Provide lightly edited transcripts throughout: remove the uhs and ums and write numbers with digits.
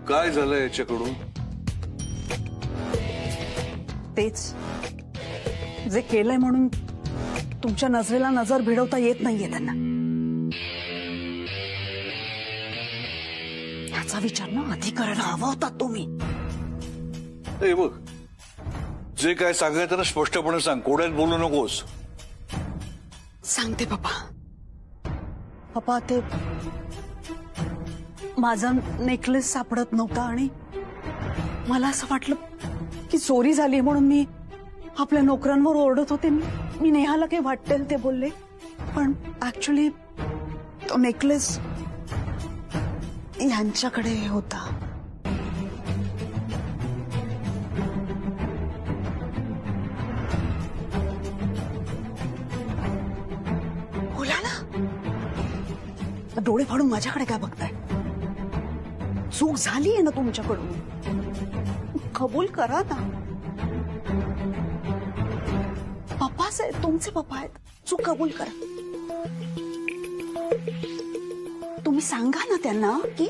काय झालं याच्याकडून? तेच जे केलंय म्हणून तुमच्या नजरेला नजर भिडवता येत नाहीये त्यांना. याचा विचार ना आधी करायला हवा होता तुम्ही. ए बघ, जे काय सांगायचं ना स्पष्टपणे सांग, कोड्यात बोलू नकोस. सांगते पप्पा. पप्पा ते माझा नेकलेस सापडत नव्हता आणि मला असं वाटलं की चोरी झाली म्हणून मी आपल्या नोकरांवर ओरडत होते. मी नेहाला काही वाटेल ते बोलले, पण ऍक्च्युली तो नेकलेस यांच्याकडे होता. बोला ना, डोळे फाडून माझ्याकडे काय बघताय? चूक झाली आहे ना तुमच्याकडून, कबूल करा ना. पप्पाच आहे, तुमचे पप्पा आहेत, चूक कबूल करा. तुम्ही सांगा ना त्यांना की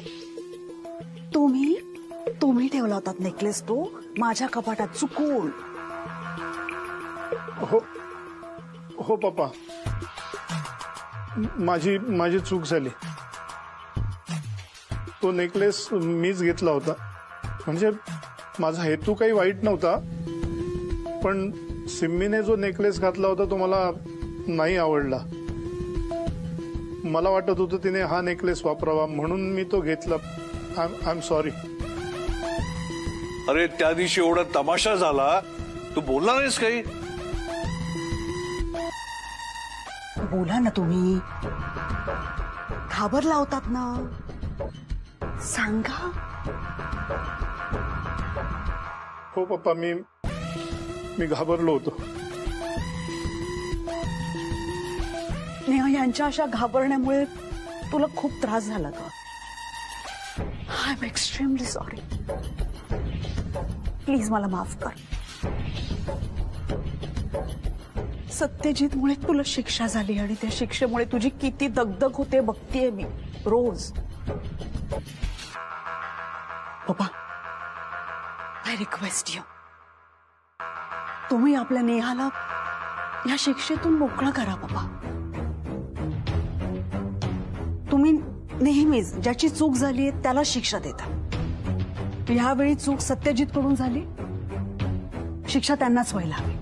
तुम्ही ठेवला होता नेकलेस तो माझ्या कपाटात चुकून. हो पप्पा, माझी चूक झाली. तो नेकलेस मीच घेतला होता. म्हणजे माझा हेतू काही वाईट नव्हता, पण सिम्मीने जो नेकलेस घातला होता तो मला नाही आवडला. मला वाटत होतं तिने हा नेकलेस वापरावा म्हणून मी तो घेतला. I am sorry. अरे त्या दिवशी एवढा तमाशा झाला, तू बोलला नाहीस काही? बोला ना तुम्ही, घाबरला होतात ना, सांगा. हो पप्पा, मी घाबरलो होतो. नेहा, यांच्या अशा घाबरण्यामुळे तुला खूप त्रास झाला का? I am extremely sorry. Please मला माफ कर. सत्यजितमुळे तुला शिक्षा झाली आणि त्या शिक्षेमुळे तुझी किती दगदग होते बघतीये मी रोज. पप्पा, आय रिक्वेस्ट यू, तुम्ही आपल्या नेहाला या शिक्षेतून मोकळा करा. पप्पा, तुम्ही नेहमीच ज्याची चूक झाली आहे त्याला शिक्षा देता. यावेळी चूक सत्यजित कडून झाली, शिक्षा त्यांनाच व्हायला हवी.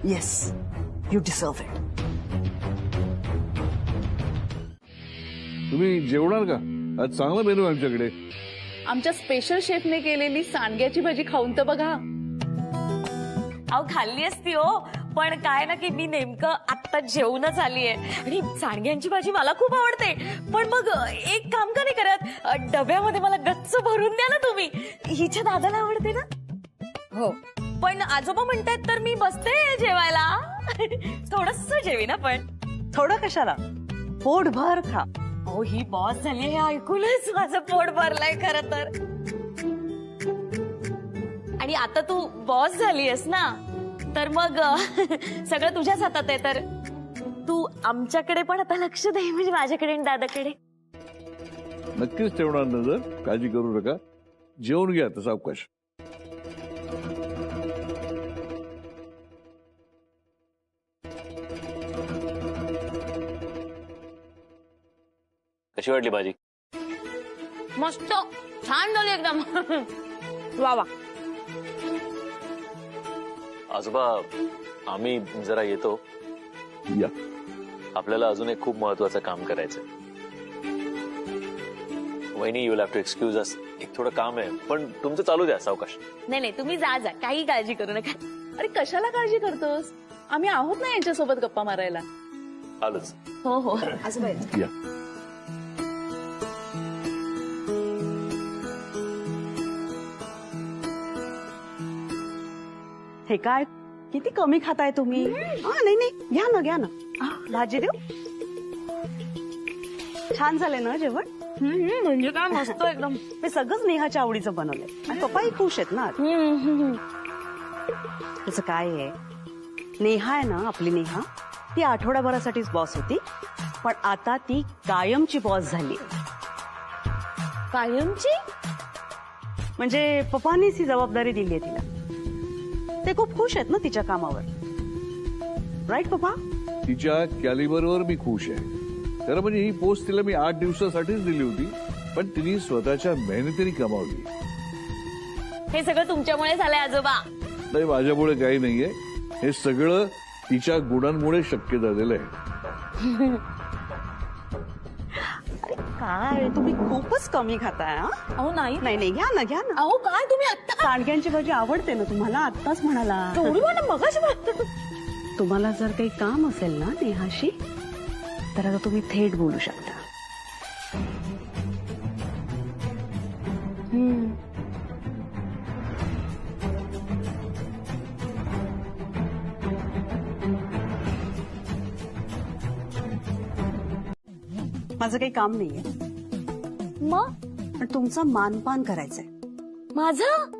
Yes, you deserve it. तुम्ही जेवणार का? आज चांगला मेनू आहे आमच्याकडे. आमच्या स्पेशल शेफने केलेली सांडग्याची भाजी खाऊन तर बघा. अहो खाल्ली असती हो, पण काय ना की मी नेमकं आत्ता जेवूनच आलीये आणि सांडग्यांची भाजी मला खूप आवडते. पण मग एक काम का नाही करत, डब्यामध्ये मला गच्च भरून द्या ना तुम्ही. हिच्या दादाला आवडते ना? हो, पण आजोबा म्हणतात तर मी बसते जेवायला. थोडंसं जेवी ना, पण थोडं कशाला, पोटभर खा. हो, ही बॉस झाली हे ऐकूनच माझं पोट भरलंय खरं तर. आणि आता तू बॉस झालीयस ना, तर मग सगळं तुझ्याच हातात आहे. तर तू आमच्याकडे पण आता लक्ष दे, म्हणजे माझ्याकडे आणि दादाकडे. नक्कीच ठेवणार नजर, काळजी करू नका. जेवून घ्या आता सावकाश. कशी वाटली भाजी? मस्त, छान झाली एकदम. वा वा. आजोबा, आम्ही जरा येतो. या. आपल्याला अजून एक खूप महत्वाचं काम करायचं. वहिनी, you will have to excuse us. एक थोडं काम आहे, पण तुमचं चालू द्या सावकाश. नाही, तुम्ही जा, काही काळजी करू नका. अरे कशाला काळजी करतोस? आम्ही आहोत ना यांच्यासोबत गप्पा मारायला. आलोच. हो हो. या. हे काय, किती कमी खाताय तुम्ही? नाही, घ्या ना. भाजी देऊ? छान झाले ना जेवण? म्हणजे काय मस्त एकदम. हे सगळंच नेहाच्या आवडीचं बनवलंय आणि पप्पाही खुश आहेत ना. त्याचं काय आहे, नेहा आहे ना, आपली नेहा, ती आठवड्याभरासाठीच बॉस होती, पण आता ती कायमची बॉस झाली. कायमची? म्हणजे पप्पांनीच ही जबाबदारी दिली आहे तिला. ते खूप खुश आहेत ना तिच्या कामावर. राईट पप्पा? तिच्या कॅलिबरवर मी खुश आहे. खरं म्हणजे ही पोस्ट तिला मी 8 दिवसासाठीच दिली होती, पण तिने स्वतःच्या मेहनतीने कमावली. हे सगळं तुमच्यामुळे झालंय आजोबा. नाही, माझ्यामुळे काही नाहीये. हे सगळं तिच्या गुणांमुळे शक्य झालेलं आहे. काय तुम्ही खूपच कमी खाताय. हा? अहो नाही नाही नाही, घ्या ना घ्या ना. अहो काय तुम्ही आत्ता सांडग्यांची भाजी आवडते ना तुम्हाला? आत्ताच म्हणाला. एवढी मला मगाशी वाटतं. तुम्हाला जर काही काम असेल ना नेहाशी, तर आता तुम्ही थेट बोलू शकता. माझं काही काम नाहीये, मग पण तुमचं मानपान करायचंय. माझं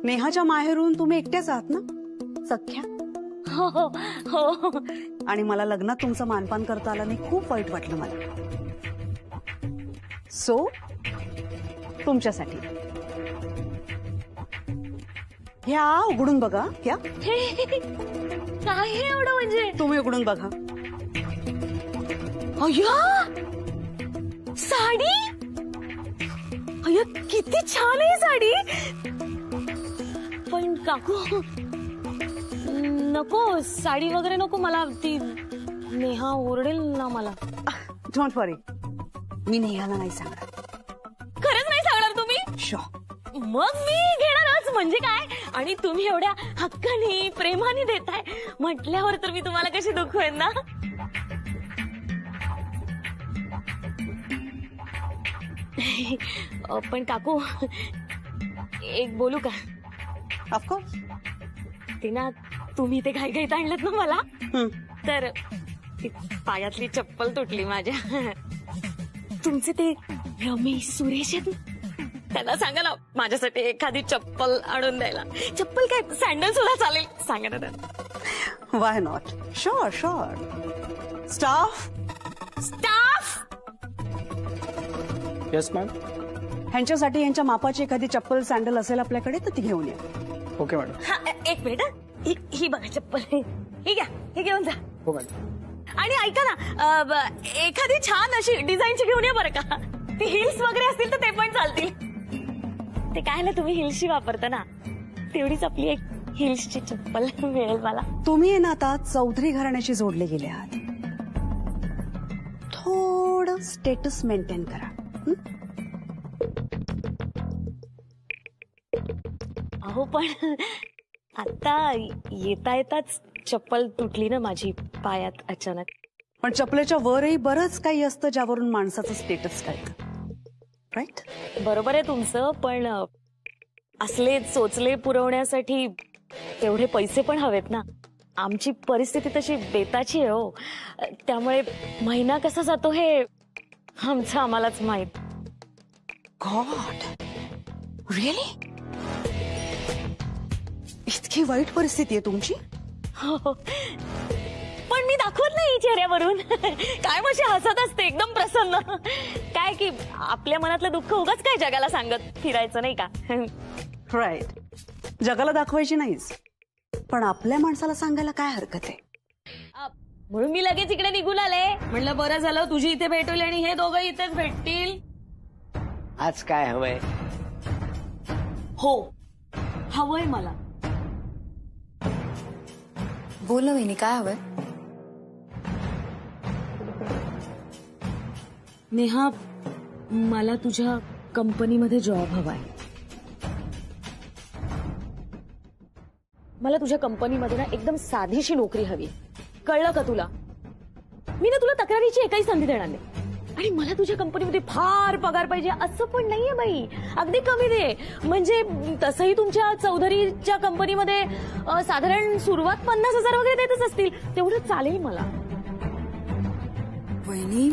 नेहाच्या माहेरून तुम्ही एकट्याच आहात ना सख्या? हो हो हो. आणि मला लग्नात तुमचं मानपान करता आलं नाही, खूप वाईट वाटलं मला. सो तुमच्यासाठी ह्या उघडून बघा. क्या काय हे एवढं म्हणजे? तुम्ही उघडून बघा. अय्या साडी, अय्या किती छान आहे साडी. पण काकू नको, साडी वगैरे नको मला. ती नेहा ओरडेल ना मला. डोंट वरी, मी नेहाला नाही सांगणार. खरंच नाही सांगणार तुम्ही? शो. मग मी घेणारच. म्हणजे काय? आणि तुम्ही एवढ्या हक्काने प्रेमाने देताय म्हटल्यावर तर मी तुम्हाला कशी दुखवेन ना. पण काकू एक बोलू का? ऑफकोर्स. ते ना तुम्ही ते घाईघाईत आणलं ना मला, तर ती पायातली चप्पल तुटली माझ्या. तुमचे ते रमेश सुरेश आहेत ना, त्यांना सांगा ना माझ्यासाठी एखादी चप्पल आणून द्यायला. चप्पल काय, सँडल सुद्धा चालेल. सांगा ना त्यांना. Why not. Sure sure. Staff staff. Yes ma'am. ह्यांच्यासाठी यांच्या मापाची एखादी चप्पल सँडल असेल आपल्याकडे तर ती घेऊन या. Okay madam. हा, एक मिनिट हा. ही बघा चप्पल. ही घ्या, हे घेऊन जा. हो मॅडम. आणि ऐका ना, एखादी छान अशी डिझाईनची घेऊन या बरं का. ती हिल्स वगैरे असतील तर ते पण चालतील. ते काय ना, तुम्ही हिल्सची वापरता ना, तेवढीच आपली एक हिल्सची चप्पल मिळेल मला. तुम्ही आहे ना आता चौधरी घराण्याशी जोडले गेले आहात. थोडं स्टेटस मेंटेन करा. अहो पण आता येता येताच चप्पल तुटली ना माझी पायात अचानक. पण चपलेच्या वरही बरंच काही असतं ज्यावरून माणसाचं स्टेटस कळतं. राईट? बरोबर आहे तुमचं, पण असले चोचले पुरवण्यासाठी तेवढे पैसे पण हवेत ना. आमची परिस्थिती तशी बेताची आहे हो. त्यामुळे महिना कसा जातो हे आमचं आम्हालाच माहित. God, really? इतकी वाईट परिस्थिती आहे तुमची? हो. पण मी दाखवत नाही चेहऱ्यावरून. काय मशी हसत असते एकदम प्रसन्न. काय की आपल्या मनातलं दुःख उगाच काय जगाला सांगत फिरायचं नाही का. राईट. जगाला दाखवायची नाहीच, पण आपल्या माणसाला सांगायला काय हरकत आहे. म्हणून मी लगेच इकडे निघून आले. म्हणलं बरं झालं तुझी इथे भेट होईल आणि हे दोघं इथेच भेटतील. आज काय हवंय? हो, हवंय मला. बोल वहिनी, काय हवंय? नेहा, मला तुझ्या कंपनीमध्ये जॉब हवाय. मला तुझ्या कंपनीमध्ये ना एकदम साधीशी नोकरी हवी. कळलं का तुला? मी ना तुला तक्रारीची एकही संधी देणार नाही. आणि मला तुझ्या कंपनीमध्ये फार पगार पाहिजे असं पण नाहीये बाई. अगदी कमी दे. म्हणजे तसंही तुमच्या चौधरीच्या कंपनीमध्ये साधारण सुरुवात 50,000 वगैरे देतच असतील. तेवढं चालेल मला. वहिनी,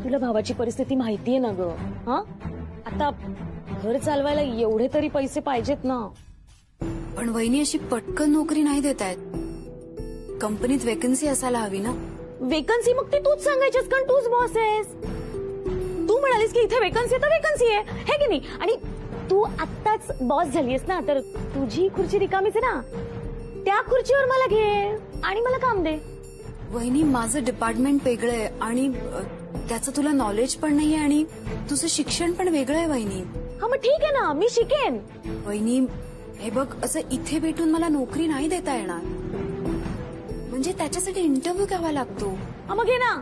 तुला भावाची परिस्थिती माहितीये ना ग. हा, आता घर चालवायला एवढे तरी पैसे पाहिजेत ना. पण वहिनी अशी पटकन नोकरी नाही देत आहेत. कंपनीत वेकन्सी असायला हवी ना. वेकन्सी मग ती तूच सांगायचीस, कारण तूच बॉस आहेस. तू म्हणालीस की इथे वेकन्सी तर वेकन्सी आहे हे की नाही. आणि तू आत्ताच बॉस झालीस ना, तर तुझी खुर्ची रिकामीच आहे ना, त्या खुर्चीवर मला घे आणि मला काम दे. वहिनी माझं डिपार्टमेंट वेगळं आहे आणि त्याचं तुला नॉलेज पण नाहीये आणि तुझं शिक्षण पण वेगळं आहे वहिनी. हा मग ठीक आहे ना, मी शिकेन. वहिनी हे बघ, असं इथे भेटून मला नोकरी नाही देता येणार. म्हणजे त्याच्यासाठी इंटरव्ह्यू घ्यावा लागतो. हा मग घे ना.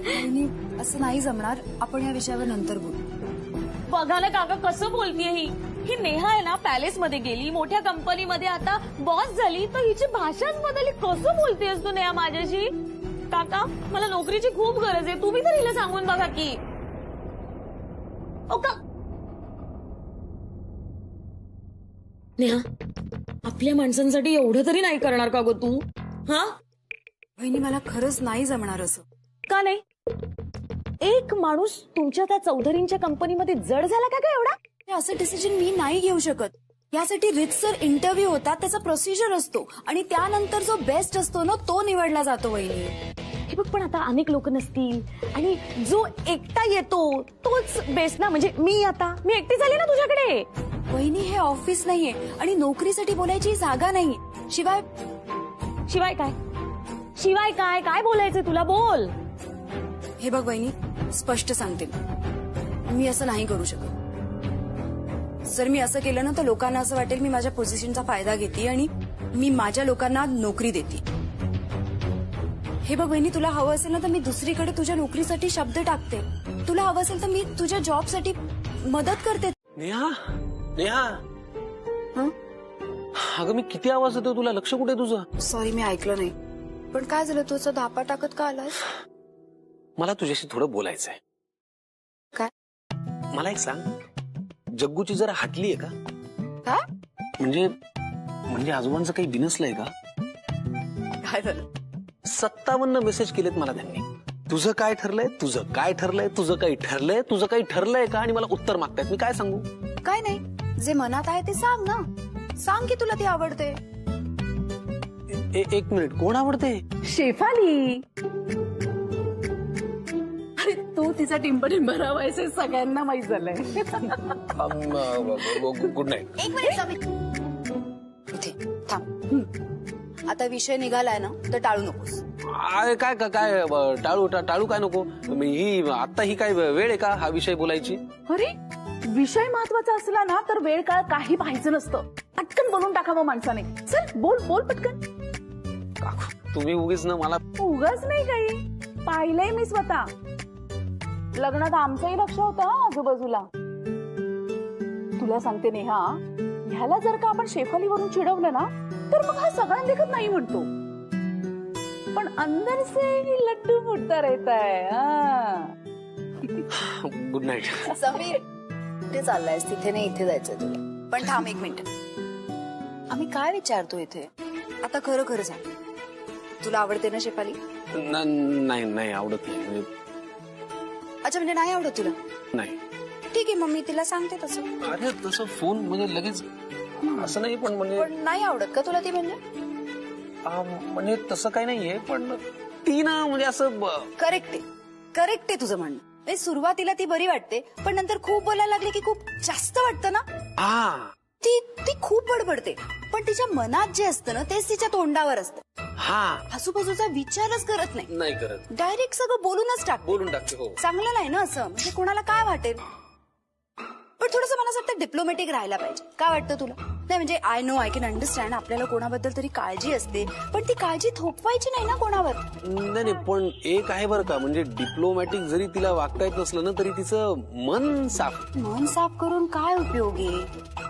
वहिनी असं नाही जमणार, आपण या विषयावर नंतर बोलू. बघा ना काका कसं बोलतीये ही नेहा आहे ना, पॅलेस मध्ये गेली, मोठ्या कंपनीमध्ये आता बॉस झाली, तर हिची भाषाच बदलली. कसं बोलतेस तू नेहा माझ्याशी? काका मला नोकरीची खूप गरज आहे, तुम्ही तर हिला सांगून बघा की. ओ का नेहा, आपल्या माणसांसाठी एवढं तरी नाही करणार का ग तू? हा वहिनी मला खरंच नाही जमणार असं. का नाही? एक माणूस तुमच्या त्या चौधरींच्या कंपनीमध्ये जड झाला का एवढा? हे असं डिसिजन मी नाही घेऊ शकत. यासाठी रितसर इंटरव्ह्यू होतात, त्याचा प्रोसिजर असतो आणि त्यानंतर जो बेस्ट असतो ना तो निवडला जातो वहिनी. हे बघ, पण आता अनेक लोक नसतील आणि जो एकटा येतो तोच बेस्ट ना. म्हणजे मी एकटी झाली ना तुझ्याकडे. वहिनी हे ऑफिस नाहीये आणि नोकरीसाठी बोलायची जागा नाहीये. शिवाय शिवाय काय बोलायचंय तुला? बोल. हे बघ वहिनी, स्पष्ट सांगते, मी असं नाही करू शकत. जर मी असं केलं ना तर लोकांना असं वाटेल मी माझ्या पोझिशनचा फायदा घेते आणि मी माझ्या लोकांना नोकरी देते. हे बघ वहिनी, तुला हवं असेल ना तर मी दुसरीकडे तुझ्या नोकरीसाठी शब्द टाकते. तुला हवं असेल तर मी तुझ्या जॉबसाठी मदत करते. नेहा नेहा, हं? अगं मी किती आवाज देतो तुला, लक्ष कुठे तुझं? सॉरी, मी ऐकलं नाही. पण काय झालं, तुझं धापा टाकत का आलास? मला तुझ्याशी थोडं बोलायचंय. काय? मला एक सांग, जग्गूची जरा हाटली आहे का? काय? म्हणजे आजोबांचं काही बिनसलंय का? काय झालं? 57 मेसेज केलेत मला त्यांनी. तुझं काय ठरलंय, तुझं काय ठरलंय, तुझं काही ठरलंय, तुझं काही ठरलंय का? आणि मला उत्तर मागतायत. मी काय सांगू? काय नाही, जे मनात आहे ते सांग ना. सांग की तुला ती आवडते. एक मिनिट, कोण आवडते? शेफाली. अरे तू तिचा टिंब राहायचं सगळ्यांना माहित झालंय. Good night. एक मिनिट समीर, इथे थांब. आता विषय निघालाय ना तर टाळू नकोस. काय टाळू काय नको. ही काय वेळ आहे का हा विषय बोलायची? अरे विषय महत्वाचा असला ना तर वेळ काळ काही पाहायचं नसतं. पटकन बोलून टाकावं माणसाने. चल बोल पटकन. तुम्ही उगीच ना मला. उगाच नाही काही, पाहिलंय मी स्वतः. लग्नात आमचंही लक्ष होतं आजूबाजूला. तुला सांगते नेहा, ह्याला जर का आपण शेफालीवरून चिडवलं ना तर मग हा सगळ्यांना देखत नाही म्हणतो, पण अंदर से लड्डू फुटता रहता है. Good night. समीर, कुठे चाललायस? तिथे नाही, इथे जायचंय तुला. पण थांब एक मिनिट, आम्ही काय विचारतो इथे? आता खरं खरं सांग, तुला आवडते ना शेफाली? नाही आवडत नाही. अच्छा, म्हणजे नाही आवडत तुला? नाही. ठीक आहे, मग मी तिला सांगते तसं. अरे तसं फोन म्हणजे लगेच असं नाही, पण पण नाही आवडत का तुला ती? म्हणजे तसं काही नाहीये, पण ती ना म्हणजे असं. करेक्ट आहे तुझं म्हणणं. म्हणजे सुरुवातीला ती बरी वाटते, पण नंतर खूप बोलायला लागली की खूप जास्त वाटतं ना. हा, ती खूप बडबडते, पण तिच्या मनात जे असतं ना तेच तिच्या तोंडावर असतं. हा, आजूबाजूचा विचारच करत नाही करत, डायरेक्ट सगळं बोलून टाकते. हो. चांगलं नाही ना असं. म्हणजे कोणाला काय वाटेल. पण थोडंसं मला असं वाटतं डिप्लोमॅटिक राहायला पाहिजे. काय वाटतं तुला? नाही म्हणजे आय कॅन अंडरस्टँड, आपल्याला कोणाबद्दल तरी काळजी असते, पण ती काळजी थोपवायची नाही ना कोणावर. नाही, पण एक आहे बरं का, म्हणजे डिप्लोमॅटिक जरी तिला वागता येत नसलं ना तरी तिचं मन साफ करून काय उपयोगी?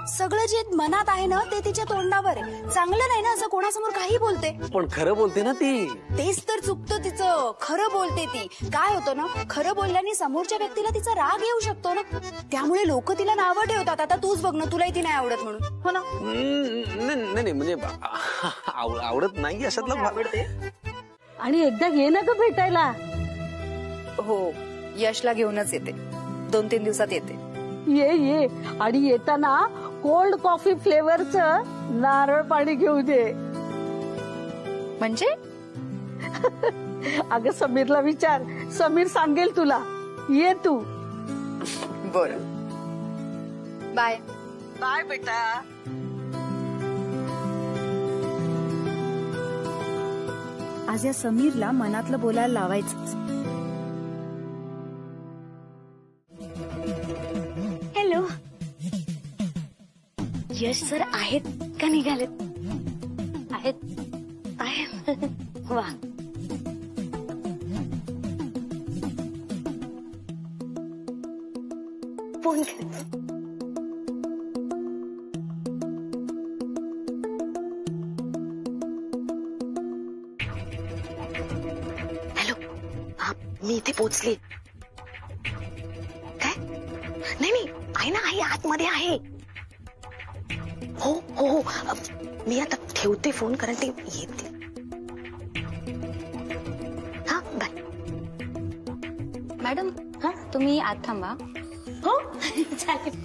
सगळं जे मनात आहे ना ते तिच्या तोंडावर आहे. चांगलं नाही ना असं कोणासमोर काही बोलते. पण खरं बोलते ना ती. तेच तर चुकतं तिचं. खरं बोलते ती. काय होतं ना, खरं बोलल्याने समोरच्या व्यक्तीला तिचा राग येऊ शकतो ना, त्यामुळे लोक तिला नावं ठेवतात. आता तूच बघ ना, तुलाही ती नाही आवडत म्हणून. हो ना? नाही म्हणजे आवडत नाही अशातला आवडते. आणि एकदा ये ना ग भेटायला. हो, यशला घेऊनच येते. 2-3 दिवसात येते. ये आणि येताना कोल्ड कॉफी फ्लेवरचं नारळ पाणी घेऊ दे. म्हणजे अगं समीरला विचार, समीर सांगेल तुला. ये तू. बरं, बाय. बाय बेटा. आज या समीरला मनातलं बोलायला लावायचं. हॅलो, यश सर आहेत का निघालेत? आहेत. वा. फोन कर. हॅलो, हा मी इथे पोहोचली. काय? नाही आहे ना, आई आतमध्ये आहे. हो हो हो, मी आता ठेवते फोन, कारण ते येते. हा, बाय. मॅडम, हा तुम्ही आत थांबा. हो चालेल.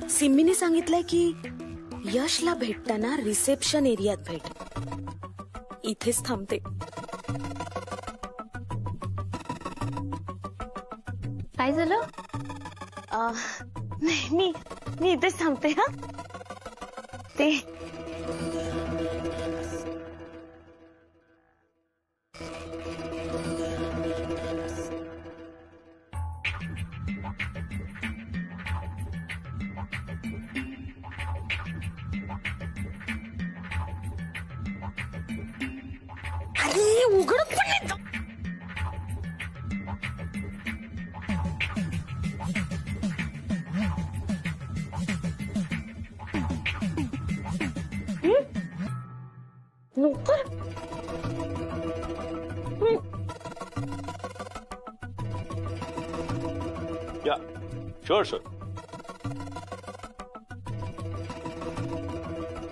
सिम्मीने सांगितलंय की यशला भेटताना रिसेप्शन एरियात भेट. इथेच थांबते. काय झालं? नाही, मी इथेच थांबते. हा, ते अरे उघडत पण नाही. नोकर. Yeah, sure, sir.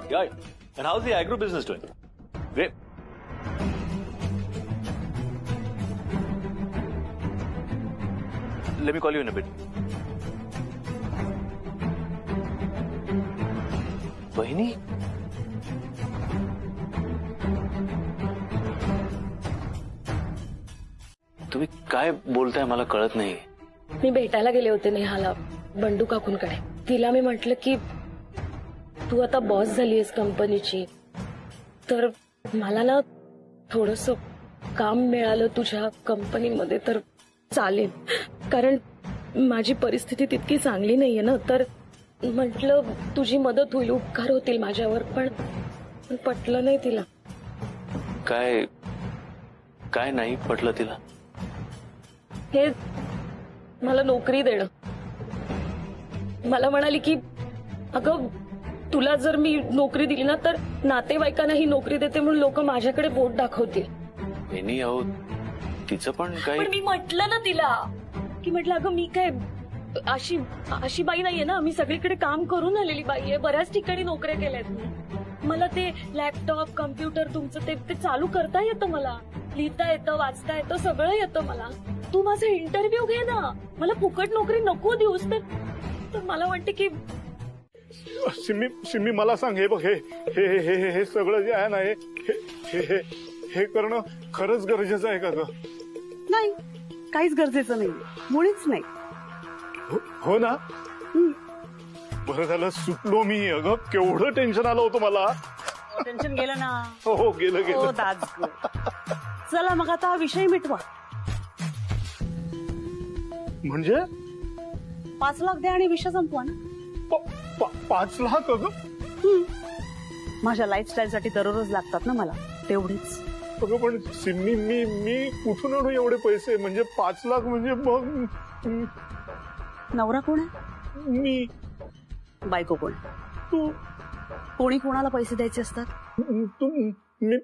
Yeah, and how's the agro business doing? Great. Let me call you in a bit. बहिणी, तुम्ही काय बोलताय मला कळत नाही. मी भेटायला गेले होते नेहाला बंडू काकूंकडे. तिला मी म्हटलं की तू आता बॉस झालीयस कंपनीची, तर मला ना थोडस काम मिळालं तुझ्या कंपनीमध्ये तर चालेल, कारण माझी परिस्थिती तितकी चांगली नाहीये ना. तर म्हटलं तुझी मदत होईल, उपकार होतील माझ्यावर. पण पटलं नाही तिला. काय काय नाही पटलं तिला? हे मला नोकरी देणं. मला म्हणाली की अगं तुला जर मी नोकरी दिली ना तर नातेवाईकांना ही नोकरी देते म्हणून लोक माझ्याकडे बोट दाखवतील. बहिणी, अहो तिचं पण काही. पण मी म्हटलं ना तिला की म्हटलं अगं मी काय अशी बाई नाहीये ना, मी सगळीकडे काम करून आलेली बाई आहे, बऱ्याच ठिकाणी नोकऱ्या केल्यात मी. मला ते लॅपटॉप कम्प्युटर तुमचं ते चालू करता येतं, मला लिहिता येतं, वाचता येतं, सगळं येतं मला. तू माझा इंटरव्ह्यू घे ना, मला फुकट नोकरी नको देऊस. तर मला वाटते की सिम्मी मला सांग, हे बघ, हे हे हे हे हे सगळं जे आहे ना, हे हे हे हे करणं खरंच गरजेचं आहे का ग? नाही, काहीच गरजेचं नाही, मुळीच नाही. हो ना. बरं झालं सुटलो मी. अगं केवढं टेन्शन आलं होतं मला. टेन्शन गेलं ना. हो गेलं हो गेलं. दादा, चला मग आता हा विषय मिटवा. म्हणजे 5 लाख द्या आणि विषय संपवा ना. 5 लाख? अगं माझ्या लाईफस्टाईल साठी दररोज लागतात ना मला, तेवढीच. अगं पण सिम्मी, मी कुठून आणू एवढे पैसे? म्हणजे 5 लाख म्हणजे मग नवरा कोण आहे? मी. बायको कोण? तू. कोणी कोणाला पैसे द्यायचे असतात? तू. मी.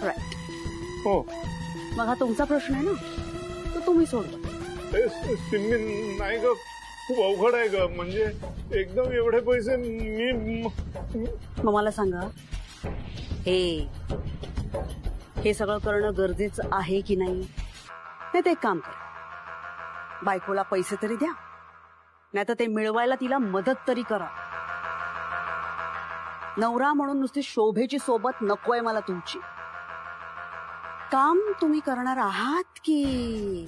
राईट. हो. मग हा तुमचा प्रश्न आहे ना, तो तुम्ही सोडवा. सिम्मी नाही ग, खूप अवघड आहे ग. म्हणजे एकदम एवढे पैसे मी. मग मला सांगा, हे सगळं करणं गरजेचं आहे की नाही? नाही तर एक काम कर, बायकोला पैसे तरी द्या, नाही तर ते मिळवायला तिला मदत तरी करा. नवरा म्हणून नुसती शोभेची सोबत नकोय मला तुमची. काम तुम्ही करणार आहात की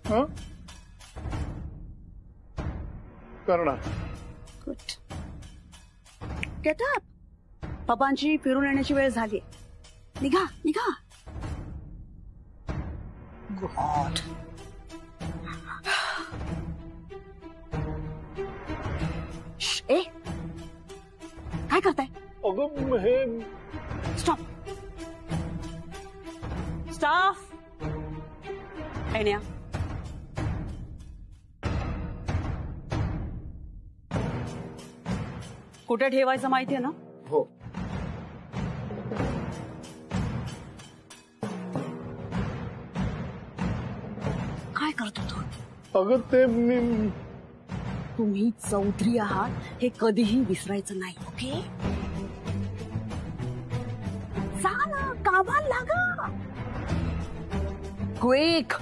हं? करणार. गुड. Get up. पप्पांची फिरून येण्याची वेळ झाली. निघा निघा. गॉड. ए काय करताय? अगं हे स्टॉप. स्टाफ. ऐन्या. कुठे ठेवायचं माहितीये ना? हो. काय करतो तू? अगं ते मी तुम्ही चौधरी आहात हे कधीही विसरायचं नाही. ओके. जा ना, कामाला लागा. Quick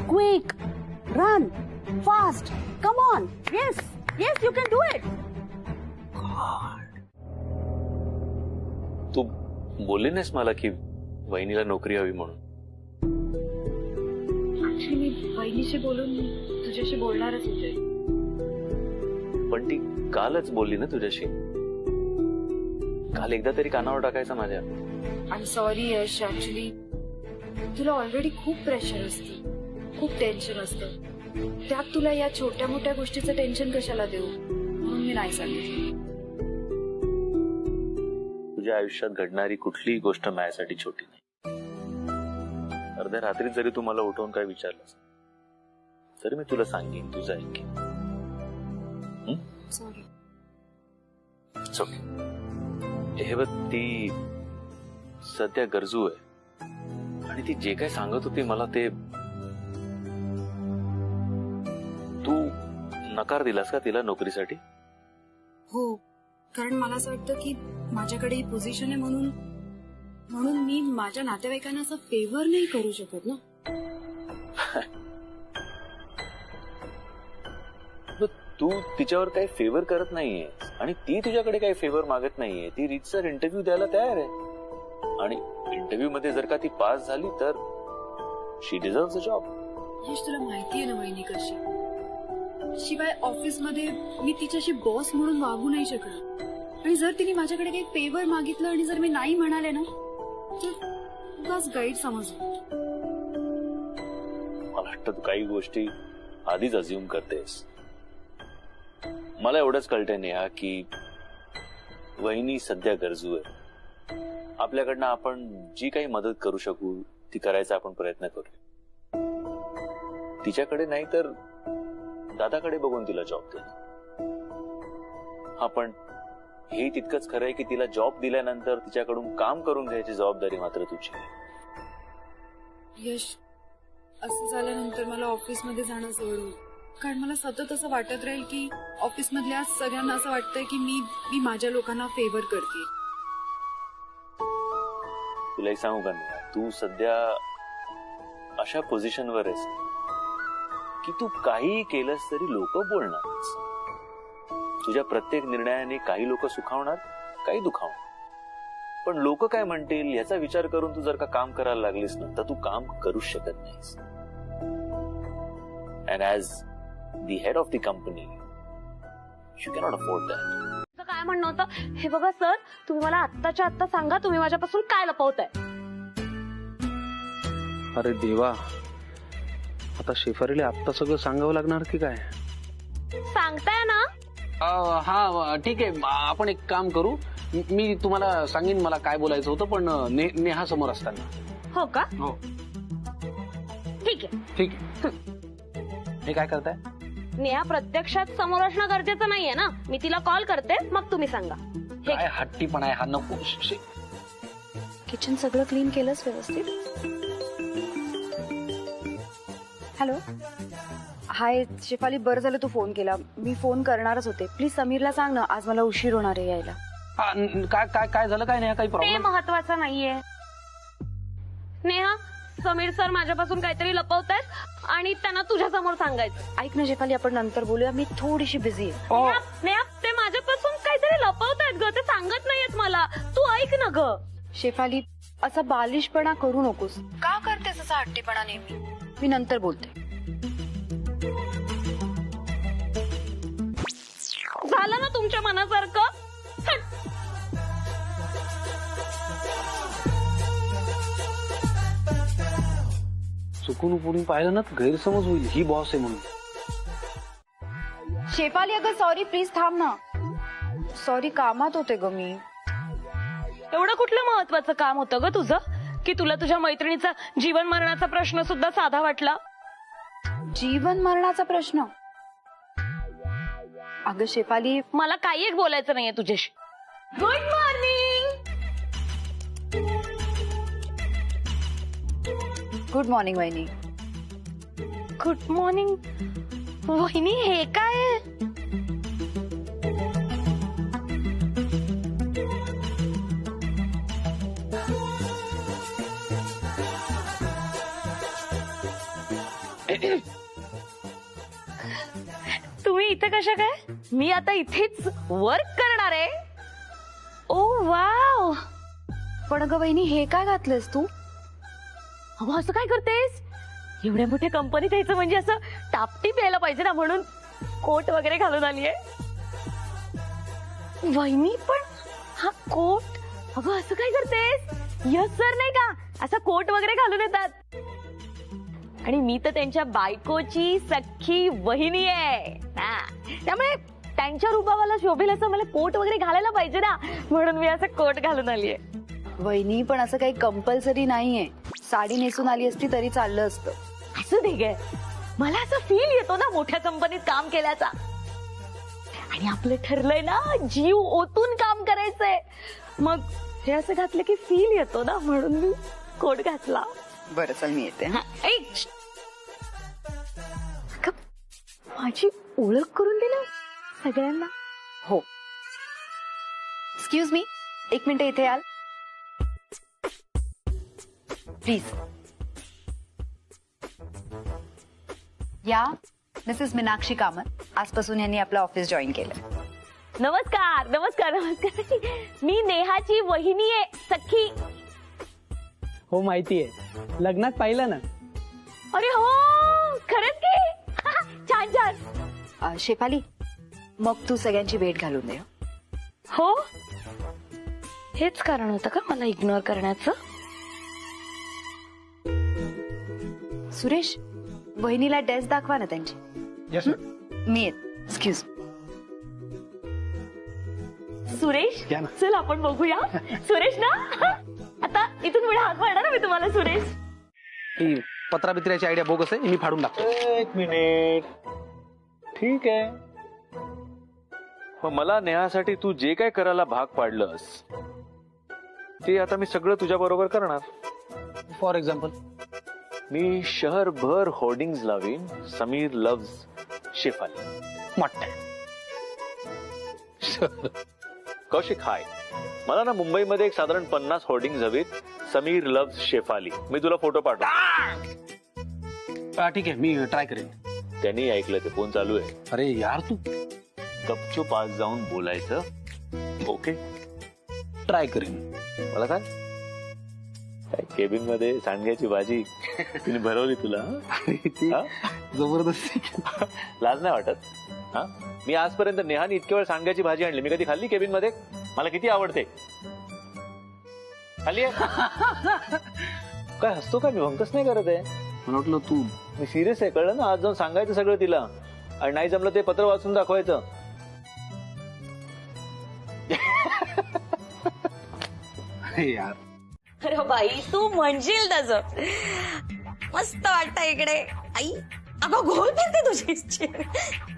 quick. Run fast. Come on. Yes yes you can do it. तू बोलली नाहीस मला की वहिनीला नोकरी हवी म्हणून. मी बहिणीशी बोलून तुझ्याशी बोलणारच होते. पण ती कालच बोलली ना तुझ्याशी. काल एकदा तरी कानावर टाकायचा माझ्या. I am sorry Yash. Actually तुला ऑलरेडी खूप प्रेशर असतं, खूप टेन्शन असतं. त्यात तुला या छोट्या मोठ्या गोष्टीचं टेन्शन कशाला देऊ म्हणून मी नाही सांगितलं. तुझ्या आयुष्यात घडणारी कुठलीही गोष्ट माझ्यासाठी छोटी नाही. अर्ध्या रात्री जरी तू मला उठवून काय विचारलंस तरी मी तुला सांगेन, तुझं ऐकेन. सॉरी. हे बघ, ती सध्या गरजू आहे आणि ती जे काय सांगत होती मला ते तू नकार दिलास का तिला नोकरीसाठी? हो, कारण मला असं वाटतं की माझ्याकडे ही पोझिशन आहे म्हणून मी माझ्या नातेवाईकांना असं फेवर नाही करू शकत ना. तू तिच्यावर काही फेवर करत नाहीये आणि ती तुझ्याकडे काही फेवर मागत नाहीये. ती रीतसर इंटरव्ह्यू द्यायला तयार आहे आणि इंटरव्ह्यू मध्ये जर का ती पास झाली तर शी डिझर्व्स अ जॉब. यश, तुला माहितीये ना वहिनी कशी. शिवाय ऑफिसमध्ये मी तिच्याशी बॉस म्हणून वागू नाही शकत. आणि जर तिने माझ्याकडे काही फेवर मागितलं आणि जर मी नाही म्हणाले ना तर उगाच गाईड समजलं. मला वाटतं तू काही गोष्टी आधीच अज्युम करतेस. मला एवढंच कळतंय नेहा की वहिनी सध्या गरजू आहे. आपल्याकडनं आपण जी काही मदत करू शकू ती करायचा आपण प्रयत्न करूया. तिच्याकडे नाही तर दादाकडे बघून तिला जॉब दे. आपण हे तितकंच खरंय की तिला जॉब दिल्यानंतर तिच्याकडून काम करून घ्यायची जबाबदारी मात्र तुझी आहे. यश, असं झाल्यानंतर मला ऑफिसमध्ये जाणं जवळ होईल. कारण मला सतत असं वाटत राहील की ऑफिसमधल्या सगळ्यांना असं वाटतंय की मी माझ्या लोकांना फेवर करते. तुला एक सांगू का नेहा, तू सध्या अशा पोझिशनवर आहेस की तू काही केलंस तरी लोक बोलणारच. तुझ्या प्रत्येक निर्णयाने काही लोक सुखावणार, काही दुखावणार. पण लोक काय म्हणतील याचा विचार करून तू जर का काम करायला लागलीस ना तर तू काम करूच शकत नाहीस. And as the head of the company you cannot afford that. काय म्हणणं होतं हे बघा सर, तुम्ही मला आत्ताच्या आत्ता सांगा तुम्ही माझ्यापासून काय लपवताय. अरे देवा, आता शेफारीला आत्ता सगळं सांगावं लागणार की काय? सांगताय ना? हा ठीक आहे, आपण एक काम करू. मी तुम्हाला सांगेन मला काय बोलायचं होतं, पण नेहा समोर असताना. हो का? हो ठीक आहे. ठीक आहे. हे काय करताय? नेहा प्रत्यक्षात समोर असणं गरजेचं नाहीये ना. मी तिला कॉल करते मग तुम्ही सांगा. काय हट्टीपणा आहे हा, नको. किचन सगळं क्लीन केलंच व्यवस्थित? हॅलो. हाय शेफाली, बरं झालं तू फोन केला. मी फोन करणारच होते. प्लीज समीरला सांग ना, आज मला उशीर होणार आहे यायला. काय काय काय झालं? काय नाही काही ते प्रॉब्लेम? महत्वाचं नाहीये. नेहा, समीर सर माझ्यापासून काहीतरी लपवतायत आणि त्यांना तुझ्या समोर सांगायचं. ऐक ना शेफाली, आपण नंतर बोलूया. मी थोडीशी बिझी आहे. नेहा, ते माझ्यापासून काहीतरी लपवतायत ग. ते सांगत नाहीयेत मला. तू ऐक ना ग. शेफाली, असा बालिशपणा करू नकोस. का करतेस असा हट्टीपणा नेहमी? मी नंतर बोलते. झालं ना तुमच्या मनासारखं? चुकून उपुडून पाहिलं ना तर गैरसमज होईल, ही बॉस आहे म्हणून. शेफाली अगं सॉरी, प्लीज थांब ना. सॉरी, कामात होते ग मी. एवढं कुठलं महत्वाचं काम होतं ग तुझं की तुला तुझ्या मैत्रिणीचा जीवन मरणाचा प्रश्न सुद्धा साधा वाटला? जीवन मरणाचा प्रश्न? अगं शेफाली, मला काही एक बोलायचं नाहीये तुझ्याशी. Good morning. गुड मॉर्निंग वहिनी. गुड मॉर्निंग वहिनी. हे काय? तुम्ही इथे कशा काय? मी आता इथेच वर्क करणार आहे. ओ वाव. पण अगं वहिनी, हे काय घातलंस तू? अगं असं काय करतेस? एवढ्या मोठ्या कंपनीत यायचं म्हणजे असं टापटीप यायला पाहिजे ना, म्हणून कोट वगैरे घालून आलीये. वहिनी पण हा कोट. अगं असं काय करतेस? यस सर नाही का असा कोट वगैरे घालून येतात. आणि मी तर त्यांच्या बायकोची सख्खी वहिनी आहे ना, त्यामुळे त्यांच्या रूपावाला शोभेल असं मला कोट वगैरे घालायला पाहिजे ना, म्हणून मी असं कोट घालून आलीये. वहिनी पण असं काही कंपल्सरी नाहीये. साडी नेसून आली असती तरी चाललं असतं. असं दे गे, मला असं फील येतो ना मोठ्या कंपनीत काम केल्याचा. आणि आपलं ठरलंय ना जीव ओतून काम करायचंय, मग हे असं घातलं की फील येतो ना, म्हणून मी कोट घातला. बरं चल, मी येते. माझी ओळख करून दिली सगळ्यांना. हो. एक्सक्यूज मी, 1 मिनिट इथे याल प्लीज. या मिसेस मीनाक्षी कामत. आजपासून यांनी आपलं ऑफिस जॉईन केलं. नमस्कार नमस्कार नमस्कार. मी नेहाची वहिनी आहे, सख्खी. हो माहितीये, लग्नात पाहिलं ना. अरे हो, खरंच की. छान छान. शेफाली, मग तू सगळ्यांची भेट घालून दे. हो, हेच कारण होतं का मला इग्नोर करण्याचं? सुरेश, वहिनीला डेस्क दाखवा ना त्यांची. यस मी येत. एक्सक्यूज. सुरेश, या ना. चल आपण बघूया. सुरेश ना, आता इथून पुढे हात मारणार मी तुम्हाला सुरेश. ही पत्राबित्र्याची आयडिया बोगस आहे, मी फाडून टाकतो. 1 मिनिट. ठीक आहे, मग मला नेहासाठी तू जे काय करायला भाग पाडलंस ते आता मी सगळं तुझ्या बरोबर करणार. फॉर एक्झाम्पल, मी शहरभर होर्डिंग्ज लावीन, समीर लव्ज शेफाली. मोठ्या कौशिक हाय, मला ना मुंबईमध्ये एक साधारण 50 होर्डिंग्ज हवीत, समीर लव्ज शेफाली. मी तुला फोटो पाठवतो. ठीक आहे, मी ट्राय करेन. त्यांनी ऐकलं, ते फोन चालू आहे. अरे यार, तू गपचूप आज जाऊन बोलायचं. ओके, ट्राय करेन. मला काय केबिन मध्ये सांडग्याची भाजी तिने भरवली तुला? हा? जबरदस्ती. लाज नाही वाटत? हा, मी आजपर्यंत नेहाने इतक्या वेळ सांडग्याची भाजी आणली, मी कधी खाल्ली केबिन मध्ये? मला किती आवडते. खाल्ली आहे? काय हसतो का? मी भंकस नाही करत आहे. मला वाटलं तू. मी सिरियस आहे, कळलं ना? आज जाऊन सांगायचं सगळं तिला, आणि नाही जमलं ते पत्र वाचून दाखवायचं. यार, अरे बाई, तू म्हणशील तसं. मस्त वाटतं इकडे. आई, अगं गोल फिरते तुझी.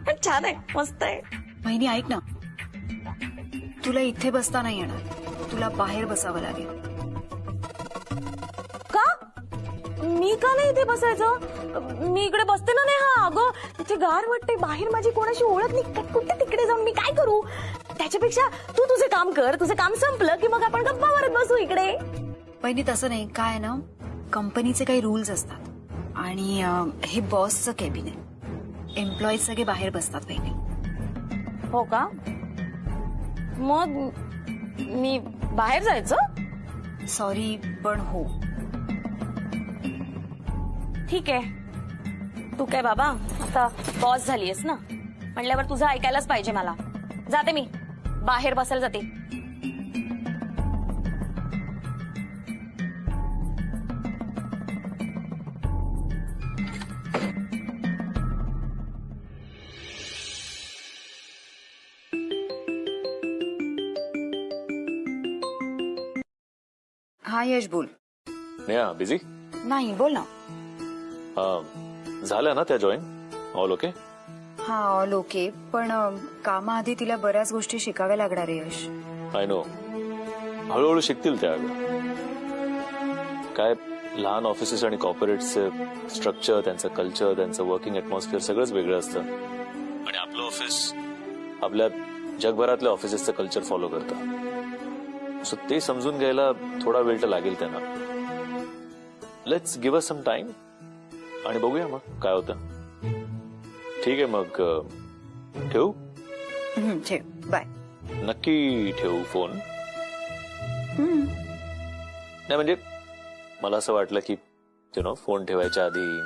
पण छान आहे, मस्त आहे. वहिनी ऐक ना, तुला इथे बसता नाही येणार, तुला बाहेर बसावं लागेल. का? मी का नाही इथे बसायचं? मी इकडे बसते ना नेहा. अगं तिथे गार वाटते, बाहेर माझी कोणाशी ओळख नाही, कुठे तिकडे जाऊन मी काय करू? त्याच्यापेक्षा तू तुझं काम कर, तुझं काम संपलं की मग आपण गप्पा मारत बसू इकडे. वहिनी तसं नाही, काय ना, कंपनीचे काही रूल्स असतात, आणि हे बॉसचं केबिन आहे. एम्प्लॉईज सगळे बाहेर बसतात वहिनी. हो का? मग मी बाहेर जायचं? सॉरी पण हो. ठीक आहे. तू काय बाबा आता बॉस झालीयस ना, म्हणल्यावर तुझं ऐकायलाच पाहिजे मला. जाते मी, बाहेर बसायला जाते. हा यश बोल. नेहा बिझी नाही बोल ना. झालं ना त्या जॉईन? All okay? हा ऑल ओके, पण कामाआधी तिला बऱ्याच गोष्टी शिकाव्या लागणार आहे यश. I know. हळूहळू शिकतील त्या. काय लहान ऑफिसेस आणि कॉर्पोरेटचं स्ट्रक्चर, त्यांचं कल्चर, त्यांचं वर्किंग ऍटमॉस्फिअर सगळंच वेगळं असतं. आणि आपलं ऑफिस आपल्या जगभरातल्या ऑफिसेसचं कल्चर फॉलो करतं. सो ते समजून घ्यायला थोडा वेळ तर लागेल त्यांना. Let's give us some time आणि बघूया मग काय होतं. ठीक आहे मग ठेवू? ठेव. बाय. नक्की ठेवू फोन? नाही म्हणजे मला असं वाटलं की फोन ठेवायच्या आधी.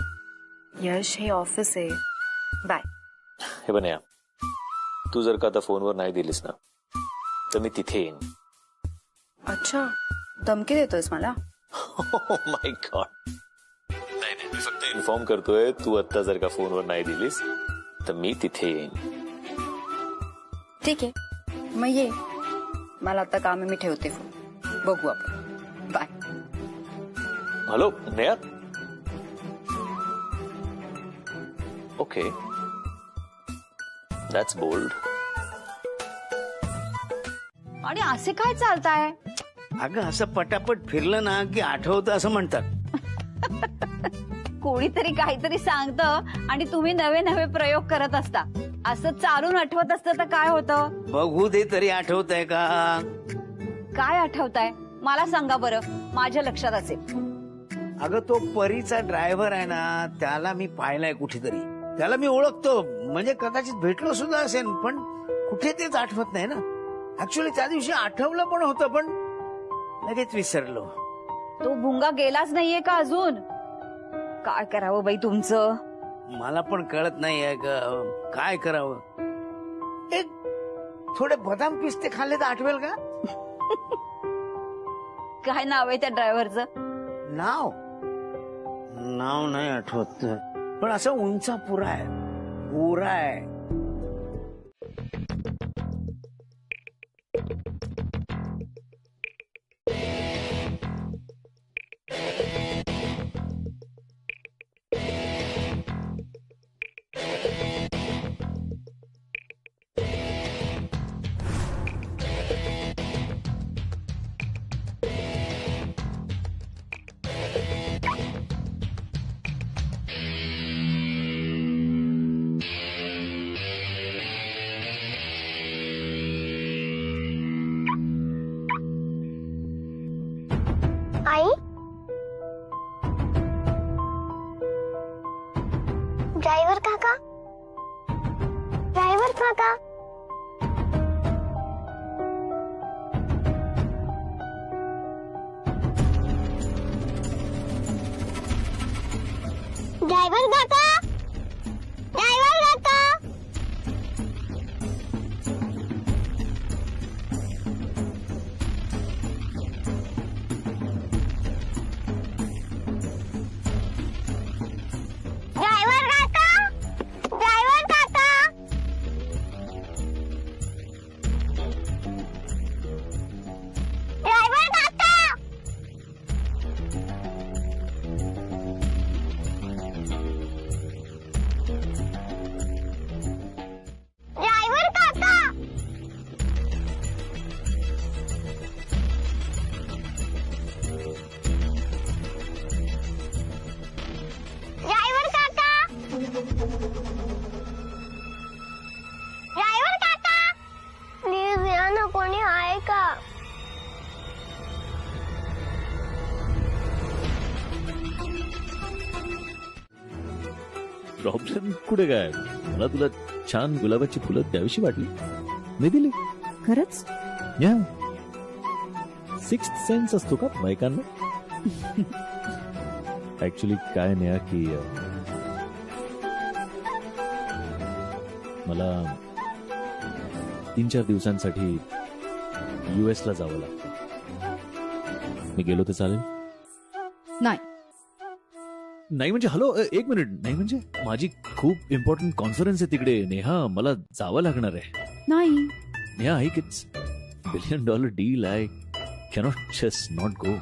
यश हे ऑफिस आहे. बाय. हे बघ, तू जर का आता फोनवर नाही दिलीस ना तर मी तिथे येईन. अच्छा, धमकी देतोयस मला? माय गॉड. नाही मी फक्त इन्फॉर्म करतोय, तू आता जर का फोनवर नाही दिलीस तर मी तिथे येईन. ठीक आहे, मग ये. मला आता काम आहे, मी ठेवते फोन. बघू आपण. Bye. Hello Neha. Okay, that's bold. आणि असे काय चालताय? अगं असं पटापट फिरलं ना की आठवतं असं म्हणतात. कोणीतरी काहीतरी सांगतं आणि तुम्ही नवे नवे प्रयोग करत असता. असं चालून आठवत असतं तर काय होतं? बघू दे तरी आठवत आहे का? काय आठवताय मला सांगा बरं, माझ्या लक्षात असेल. अगं तो परीचा ड्रायव्हर आहे ना, त्याला मी पाहिलाय कुठेतरी. त्याला मी ओळखतो, म्हणजे कदाचित भेटलो सुद्धा असेल, पण कुठे तेच आठवत नाही ना. ऍक्च्युअली त्या दिवशी आठवलं पण होतं, पण लगेच विसरलो. तो भुंगा गेलाच नाहीये का अजून? काय करावं बाई तुमचं? मला पण कळत नाहीये काय करावं. एक थोडे बदाम पिस्ते खाल्ले तर आठवेल का? काय नाव आहे त्या ड्रायव्हरचं? नाव नाही आठवत, पण असं उंचा पुरा आहे, गोरा आहे. आई, ड्रायव्हर काका, ड्रायव्हर काका. ड्रायव्हर काका, ड्रायव्हर काका. प्रॉब्लेम कुठे काय? मला तुला छान गुलाबाची फुलं द्यावीशी वाटली, मी दिली. खरंच? या सिक्स्थ सेन्स असतो का बायकांना? ऍक्च्युली काय नाही की मला 3-4 दिवसांसाठी US ला जावं लागतं. मी गेलो तर चालेल? नाही. नाही म्हणजे हॅलो, एक मिनिट. नाही म्हणजे माझी खूप इम्पॉर्टंट कॉन्फरन्स आहे तिकडे नेहा, मला जावं लागणार आहे. नाही. नेहा ऐक, it's $1 billion deal. I cannot just not go.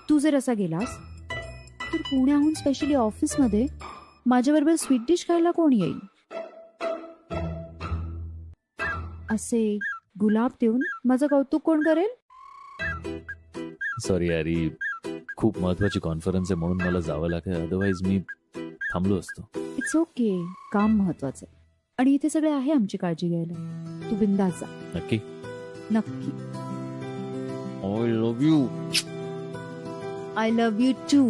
तू जर असा गेलास तर पुण्याहून स्पेशली ऑफिसमध्ये माझ्याबरोबर स्वीट डिश खायला कोण येईल? असे गुलाब देऊन माझं कौतुक कोण करेल? सॉरी यार, ही खूप महत्वाची कॉन्फरन्स आहे म्हणून मला जावं लागेल, अदरवाईज मी थांबलो असतो. इट्स ओके, काम महत्वाचं आहे आणि इथे सगळे आहे आमची काळजी घ्यायला. तू बिंदास जा. नक्की? नक्की. I love you. I love you to.